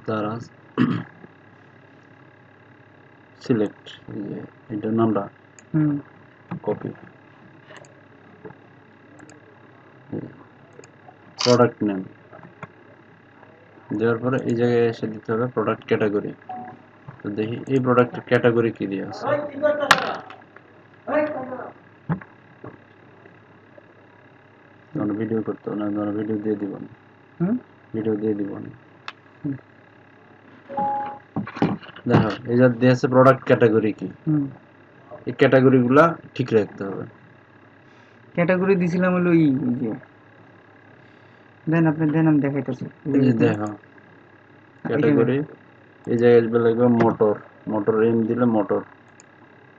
তারা সিলেক্ট এটার নামটা কপি প্রোডাক্ট নেম দেওয়ার পরে এই জায়গায় এসে দিতে হবে প্রোডাক্ট ক্যাটাগরি। তো দেখি এই প্রোডাক্টের ক্যাটাগরি কি দিয়ে আছে। তোমরা ভিডিও করতে না, তোমরা ভিডিও দিয়ে দিব না, ভিডিও দিয়ে দিব না। দেখো এই যে দিয়ে আছে প্রোডাক্ট ক্যাটাগরি কি, এই ক্যাটাগরি গুলা ঠিক রাখতে হবে। ক্যাটাগরি দিছিলাম হলো এই যে দেন আপনি দেন আমি দেখাইতেছি। এই যে দেখো ক্যাটাগরি এই জায়গায় লাগবে মোটর, মোটর এম দিলে মোটর,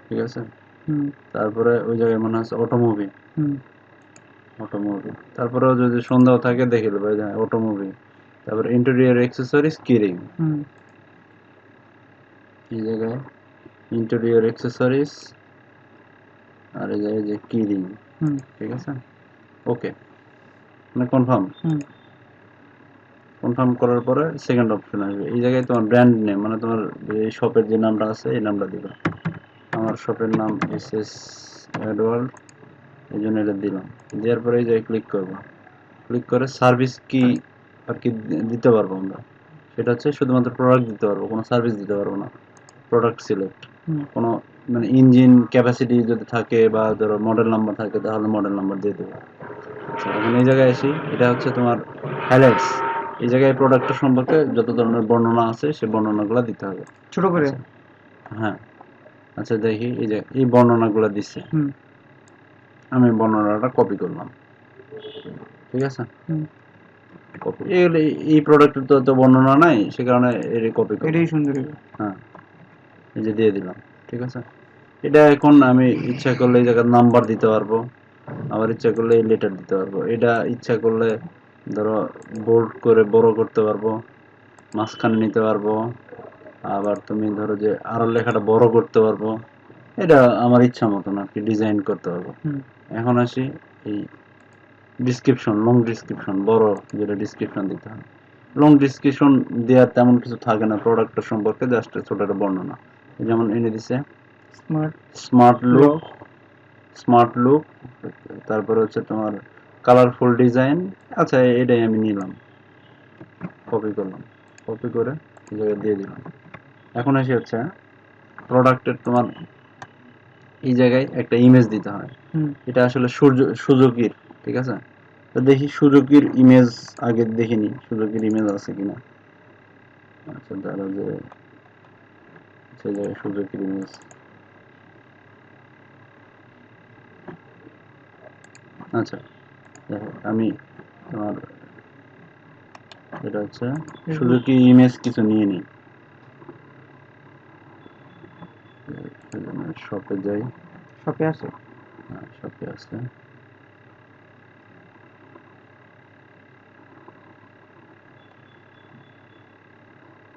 ঠিক আছে। তারপরে ওই জায়গায় মনে আছে অটোমোবিল, অটোমোবিল। তারপরে যদি সন্দেহ থাকে দেখে দেবে যে অটোমোবিল। তারপরে ইন্টেরিয়র অ্যাক্সেসরিজ কিরিং, এই জায়গায় ইন্টেরিয়র অ্যাক্সেসরিজ আর এই জায়গায় যে কিরিং, ঠিক আছে। ওকে মানে কনফার্ম, কনফার্ম করার পরে সেকেন্ড অপশন আসবে। এই জায়গায় তোমার ব্র্যান্ড নেম মানে তোমার এই শপের যে নামটা আছে এই নামটা দিবা। আমার শপের নাম এসএস এডওয়ার্ড, এই জন্য এটা দিলাম। দেওয়ার পরে এই জায়গায় ক্লিক করবো, ক্লিক করে সার্ভিস কি আর কি দিতে পারবো আমরা, সেটা হচ্ছে শুধুমাত্র প্রোডাক্ট দিতে পারবো, কোনো সার্ভিস দিতে পারবো না। প্রোডাক্ট সিলেক্ট, কোনো মানে ইঞ্জিন ক্যাপাসিটি যদি থাকে বা ধরো মডেল নাম্বার থাকে তাহলে মডেল নাম্বার দিয়ে দেবো। আচ্ছা এখন এই জায়গায় আসি, এটা হচ্ছে তোমার হাইলাইটস। এই জায়গায় প্রোডাক্টের সম্পর্কে যত ধরনের বর্ণনা আছে সেই বর্ণনাগুলো দিতে হবে ছোট করে। হ্যাঁ আচ্ছা দেখি এই যে এই বর্ণনাগুলো দিচ্ছে, আমি বর্ণনাটা কপি করলাম, ঠিক আছে। কপি এই প্রোডাক্টের তো বর্ণনা নাই, সে কারণে এর কপি করলাম। এটাই সুন্দর। হ্যাঁ এই যে দিয়ে দিলাম, ঠিক আছে। এটা এখন আমি ইচ্ছা করলে এই জায়গার নাম্বার দিতে পারবো, আবার ইচ্ছা করলে এই লেটার দিতে পারবো। এটা ইচ্ছা করলে ধরো বোল্ড করে বড় করতে পারবো, মাঝখানে নিতে পারবো, আবার তুমি ধরো যে আরো লেখাটা বড় করতে পারবো। এটা আমার ইচ্ছা মতন আর কি ডিজাইন করতে পারবো। এখন আসি এই ডিসক্রিপশন, লং ডিসক্রিপশন, বড় যেটা ডিসক্রিপশন দিতে হয়। লং ডিসক্রিপশন দেওয়ার তেমন কিছু থাকে না প্রোডাক্টের সম্পর্কে, জাস্ট ছোট একটা বর্ণনা। যেমন এনে দিছে স্মার্ট লুক, স্মার্ট লুক, তারপরে হচ্ছে তোমার কালারফুল ডিজাইন। আচ্ছা এটাই আমি নিলাম, কপি করলাম, কপি করে এই জায়গায় দিয়ে দিলাম। এখন আসি হচ্ছে প্রোডাক্টের তোমার এই জায়গায় একটা ইমেজ দিতে হয়। এটা আসলে সুজুকির, ঠিক আছে। তো দেখি সুজুকির ইমেজ আগে দেখিনি, সুজুকির ইমেজ আছে কিনা। আচ্ছা ধরো যে সেই জায়গায় সুজুকির ইমেজ, আচ্ছা দেখো আমি তোমার এটা হচ্ছে সুজুকি ইমেজ কিছু নিয়ে নিই। শপে যাই, শপে আছে, হ্যাঁ শপে আছে।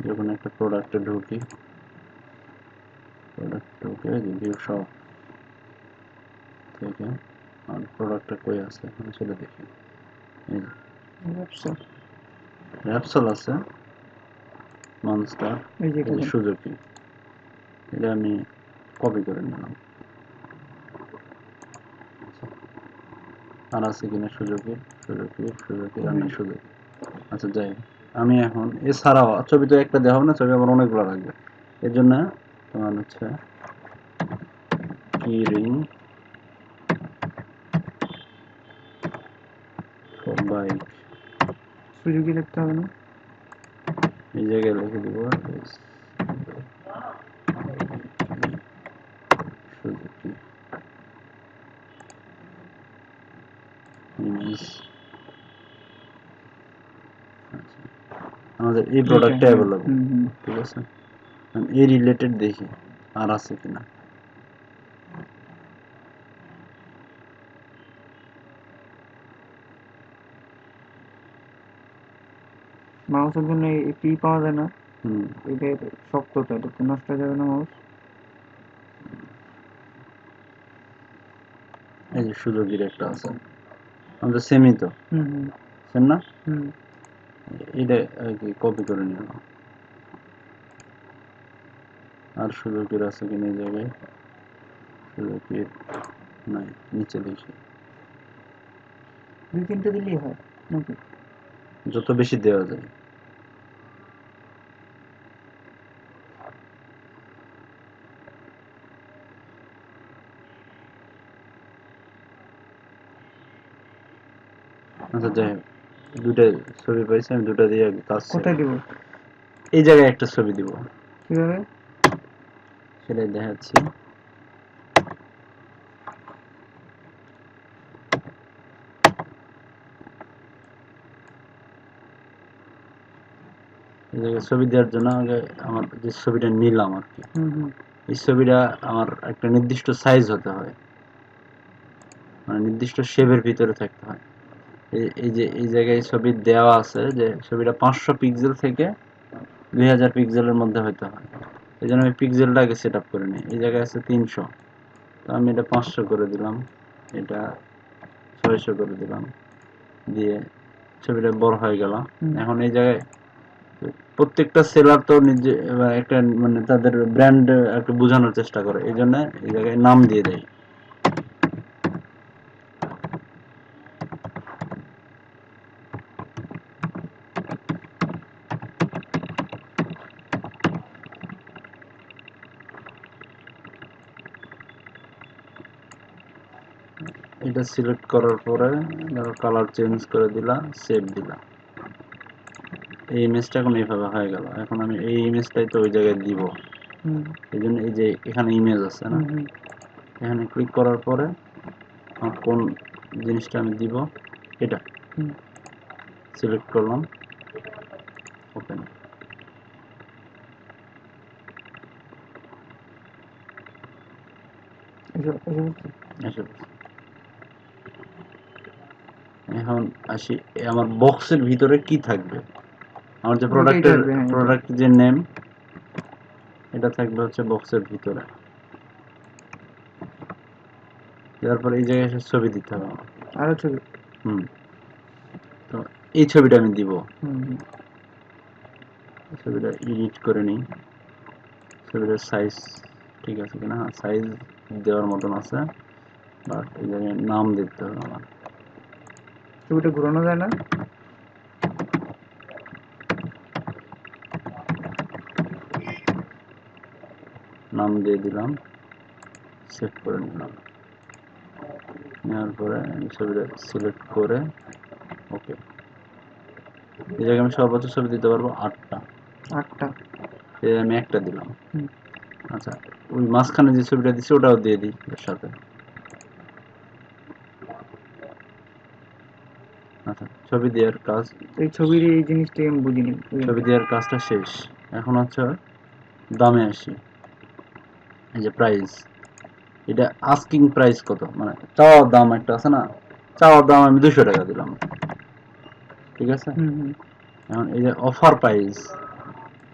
যখন একটা প্রোডাক্টে ঢুকি, প্রোডাক্ট ঢুকে রিভিউ শপ থেকে আর প্রোডাক্টটা কই আছে এখন সেটা দেখি। এই র্যাপসল আছে, মনস্টার, এই যে সুজুকি, এটা আমি কপি করে নিলাম। আর আছে কিনা সুজুকি, সুজুকি, সুজুকি আর না সুজুকি। আচ্ছা যাই আমি এখন এছাড়াও ছবি তো একটা দেওয়া হবে না, ছবি আমার অনেকগুলো লাগবে। এর জন্য তোমার হচ্ছে কিরিং বাইক, সুজুকি লিখতে হবে না, এই জায়গায় লিখে দিব সুজুকি ইমেজ। আমাদের এই প্রোডাক্টটা অ্যাভেলেবল, ঠিক আছে। এই রিলেটেড দেখি আর আছে কিনা। মাউসের জন্য এটি পাওয়া যায় না, এটা শক্ত তো, এটা নষ্ট হয়ে যাবে না মাউস। এই যে সুজুকির একটা আছে, আমাদের সেমই তো, সেম না, এটা আর কি কপি করে নিলাম। আর সুযোগের আছে কিনা এই জায়গায়? সুযোগের নাই, নিচে দেখি। 2-3টে দিলেই হয় নাকি? যত বেশি দেওয়া যায়। আচ্ছা যাই হোক, দুটো ছবি পাইছি আমি, দুটো দিয়ে কাজ কোথায় দিব? এই জায়গায় একটা ছবি দিব, কিভাবে? সেটাই দেখাচ্ছি। এই জায়গায় ছবি দেওয়ার জন্য আগে আমার যে ছবিটা নিলাম আর কি, এই ছবিটা আমার একটা নির্দিষ্ট সাইজ হতে হয়, মানে নির্দিষ্ট শেপের ভিতরে থাকতে হয়। এই যে এই জায়গায় ছবি দেওয়া আছে যে ছবিটা 500 পিক্সেল থেকে 2000 পিক্সেলের মধ্যে হতে হয়। এই জন্য আমি পিক্সেলটা আগে সেট আপ করে নিই। এই জায়গায় আছে 300, তো আমি এটা 500 করে দিলাম, এটা 600 করে দিলাম, দিয়ে ছবিটা বড় হয়ে গেল। এখন এই জায়গায় প্রত্যেকটা সেলার তো নিজে একটা মানে তাদের ব্র্যান্ড একটা বোঝানোর চেষ্টা করে, এই জন্য এই জায়গায় নাম দিয়ে দেয়। এটা সিলেক্ট করার পরে কালার চেঞ্জ করে দিলা, সেভ দিলা, এই ইমেজটা এখন এইভাবে হয়ে গেল। এখন আমি এই ইমেজটাই তো ওই জায়গায় দিব, এই জন্য এই যে এখানে ইমেজ আছে না, এখানে ক্লিক করার পরে কোন জিনিসটা আমি দিব এটা সিলেক্ট করলাম, ওপেন। এখন আসি আমার বক্সের ভিতরে কি থাকবে। আমার যে প্রোডাক্ট যে নেম, এটা থাকবে হচ্ছে বক্সের ভিতরে। তারপরে এই জায়গায় এসে ছবি দিতে হবে আমার, আরো ছবি। তো এই ছবিটা আমি দিব। ছবিটা এডিট করে নিই, ছবিটার সাইজ ঠিক আছে কিনা। হ্যাঁ, সাইজ দেওয়ার মতন আছে, বাট এই জায়গায় নাম দিতে হবে আমার। ছবিটা ঘোরানো যায় না? নাম দিয়ে দিলাম, সেভ করে নিলাম। নেওয়ার পরে ছবিটা সিলেক্ট করে ওকে। এই জায়গায় আমি সর্বোচ্চ ছবি দিতে পারবো 8টা। আমি একটা দিলাম। আচ্ছা, ওই মাঝখানে যে ছবিটা দিচ্ছি ওটাও দিয়ে দিই এর সাথে। আচ্ছা, ছবি দেওয়ার কাজ, এই ছবির এই জিনিসটাই আমি বুঝিনি। ছবি দেওয়ার কাজটা শেষ। এখন হচ্ছে দামে আসি। এই যে প্রাইস, এটা আস্কিং প্রাইস কত, মানে চাওয়ার দাম একটা আছে না, চাওয়ার দাম আমি 200 টাকা দিলাম, ঠিক আছে। এখন এই যে অফার প্রাইস,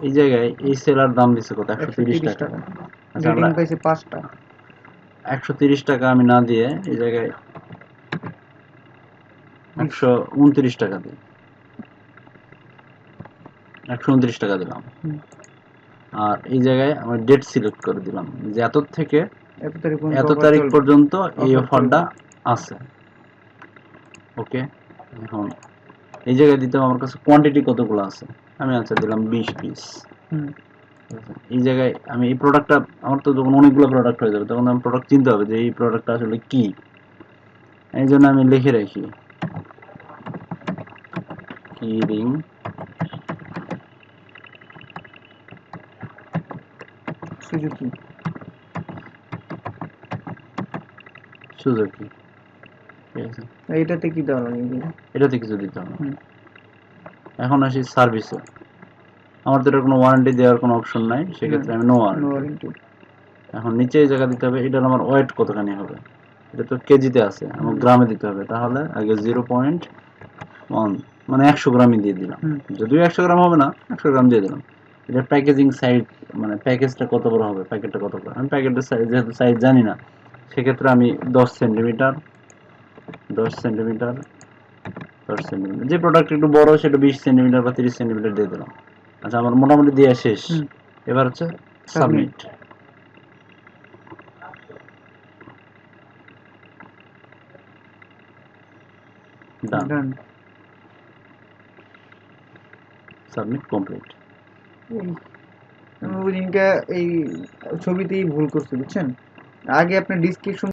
এই জায়গায় এই সেলার দাম দিচ্ছে কত, 130 টাকা। আচ্ছা, আমরা 5টা 130 টাকা আমি না দিয়ে এই জায়গায় 129 টাকা দিই, 129 টাকা দিলাম। আর এই জায়গায় আমি ডেট সিলেক্ট করে দিলাম যে এত থেকে এত তারিখ পর্যন্ত এই অফারটা আছে, ওকে। এখন এই জায়গায় দিতে আমার কাছে কোয়ান্টিটি কতগুলো আছে, আমি আচ্ছা দিলাম 20 পিস। এই জায়গায় আমি এই প্রোডাক্টটা, আমার তো যখন অনেকগুলো প্রোডাক্ট হয়ে যাবে তখন আমি প্রোডাক্ট চিনতে হবে যে এই প্রোডাক্টটা আসলে কি। এই জন্য আমি লিখে রাখি কিরিং সুজুকি, সুজুকি, ঠিক আছে। এটাতে কি দেওয়া লাগে? এটাতে কিছু দিতে হবে। এখন আসি সার্ভিসে। আমার তো এটা কোনো ওয়ারেন্টি দেওয়ার কোনো অপশন নাই, সেক্ষেত্রে আমি নো ওয়ারেন্টি। এখন নিচে এই জায়গা দিতে হবে এটার আমার ওয়েট কতখানি হবে, এটা তো কেজিতে আছে, আমার গ্রামে দিতে হবে। তাহলে আগে 0.1 মানে 100 গ্রামই দিয়ে দিলাম, যদিও 100 গ্রাম হবে না, 100 গ্রাম দিয়ে দিলাম। এটা প্যাকেজিং সাইজ, মানে প্যাকেজটা কত বড় হবে, প্যাকেটটা কত বড়, আমি প্যাকেটের সাইজ যেহেতু সাইজ জানি না, সেক্ষেত্রে আমি 10 সেন্টিমিটার 10 সেন্টিমিটার 10 সেন্টিমিটার, যে প্রোডাক্ট একটু বড় সেটা 20 সেন্টিমিটার বা 30 সেন্টিমিটার দিয়ে দিলাম। আচ্ছা, আমার মোটামুটি দেওয়া শেষ। এবার হচ্ছে submit. Done. Done. Submit complete. আমি ওই দিনকে এই ছবিতেই ভুল করছি বুঝছেন, আগে আপনার ডিসক্রিপশন